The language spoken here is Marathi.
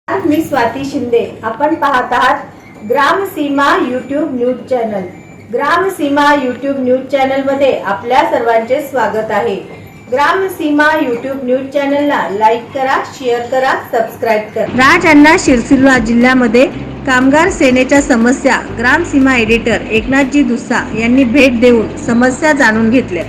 मी स्वाती शिंदे। आपण पाहत आहात Gramseema YouTube news channel. Gramseema YouTube news channel मध्ये आपल्या सर्वांचे स्वागत आहे। ग्रामसीमा यूट्यूब न्यूज चॅनलला लाईक करा, शेअर करा, सबस्क्राइब करा। राजअण्णा शिरसिल्वा जिल्ह्यामध्ये कामगार सेनेच्या समस्या ग्रामसीमा एडिटर एकनाथजी दुस्सा यांनी भेट देऊन समस्या जाणून घेतल्या।